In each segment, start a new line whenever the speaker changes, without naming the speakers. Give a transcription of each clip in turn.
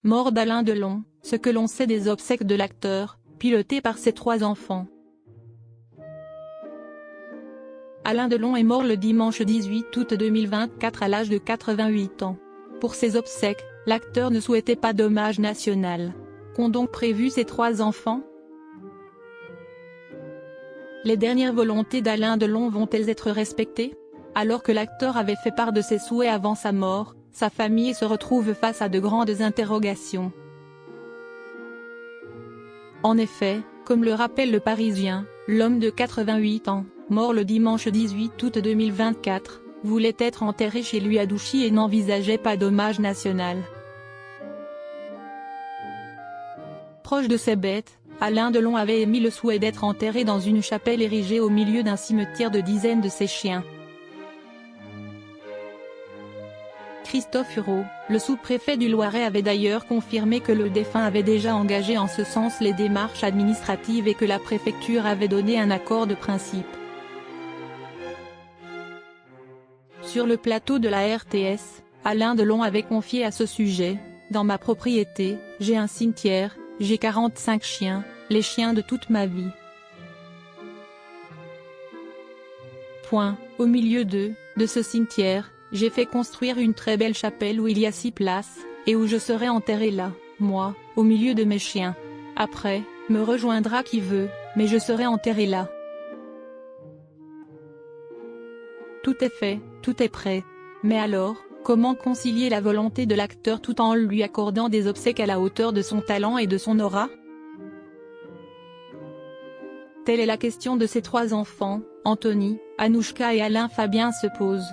Mort d'Alain Delon, ce que l'on sait des obsèques de l'acteur, piloté par ses 3 enfants. Alain Delon est mort le dimanche 18 août 2024 à l'âge de 88 ans. Pour ses obsèques, l'acteur ne souhaitait pas d'hommage national. Qu'ont donc prévu ses 3 enfants? Les dernières volontés d'Alain Delon vont-elles être respectées? Alors que l'acteur avait fait part de ses souhaits avant sa mort, sa famille se retrouve face à de grandes interrogations. En effet, comme le rappelle Le Parisien, l'homme de 88 ans, mort le dimanche 18 août 2024, voulait être enterré chez lui à Douchy et n'envisageait pas d'hommage national. Proche de ses bêtes, Alain Delon avait émis le souhait d'être enterré dans une chapelle érigée au milieu d'un cimetière de dizaines de ses chiens. Christophe Hureau, le sous-préfet du Loiret, avait d'ailleurs confirmé que le défunt avait déjà engagé en ce sens les démarches administratives et que la préfecture avait donné un accord de principe. Sur le plateau de la RTS, Alain Delon avait confié à ce sujet: « Dans ma propriété, j'ai un cimetière, j'ai 45 chiens, les chiens de toute ma vie. Au milieu de ce cimetière, j'ai fait construire une très belle chapelle où il y a 6 places, et où je serai enterré là, moi, au milieu de mes chiens. Après, me rejoindra qui veut, mais je serai enterré là. Tout est fait, tout est prêt. Mais alors, comment concilier la volonté de l'acteur tout en lui accordant des obsèques à la hauteur de son talent et de son aura? Telle est la question de ses 3 enfants, Anthony, Anouchka et Alain Fabien se posent.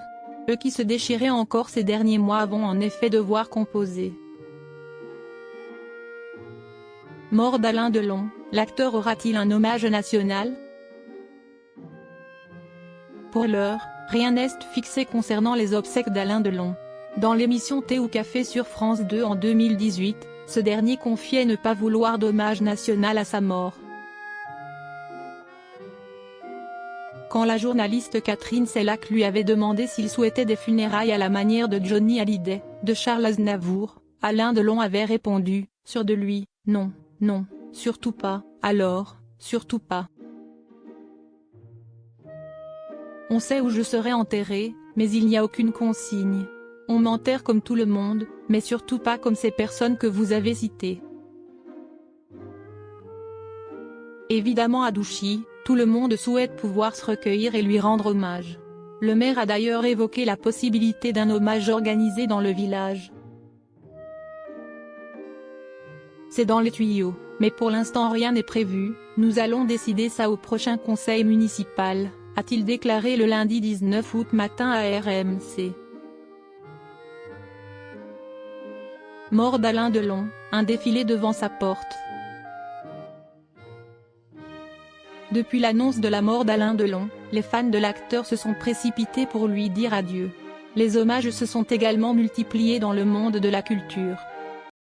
Eux qui se déchiraient encore ces derniers mois vont en effet devoir composer. Mort d'Alain Delon, l'acteur aura-t-il un hommage national? Pour l'heure, rien n'est fixé concernant les obsèques d'Alain Delon. Dans l'émission Thé ou Café sur France 2 en 2018, ce dernier confiait ne pas vouloir d'hommage national à sa mort. Quand la journaliste Catherine Sellac lui avait demandé s'il souhaitait des funérailles à la manière de Johnny Hallyday, de Charles Aznavour, Alain Delon avait répondu, sûr de lui, non, non, surtout pas, alors, surtout pas. On sait où je serai enterré, mais il n'y a aucune consigne. On m'enterre comme tout le monde, mais surtout pas comme ces personnes que vous avez citées. Évidemment à Douchy, tout le monde souhaite pouvoir se recueillir et lui rendre hommage. Le maire a d'ailleurs évoqué la possibilité d'un hommage organisé dans le village. C'est dans les tuyaux, mais pour l'instant rien n'est prévu, nous allons décider ça au prochain conseil municipal, a-t-il déclaré le lundi 19 août matin à RMC. Mort d'Alain Delon, un défilé devant sa porte. Depuis l'annonce de la mort d'Alain Delon, les fans de l'acteur se sont précipités pour lui dire adieu. Les hommages se sont également multipliés dans le monde de la culture.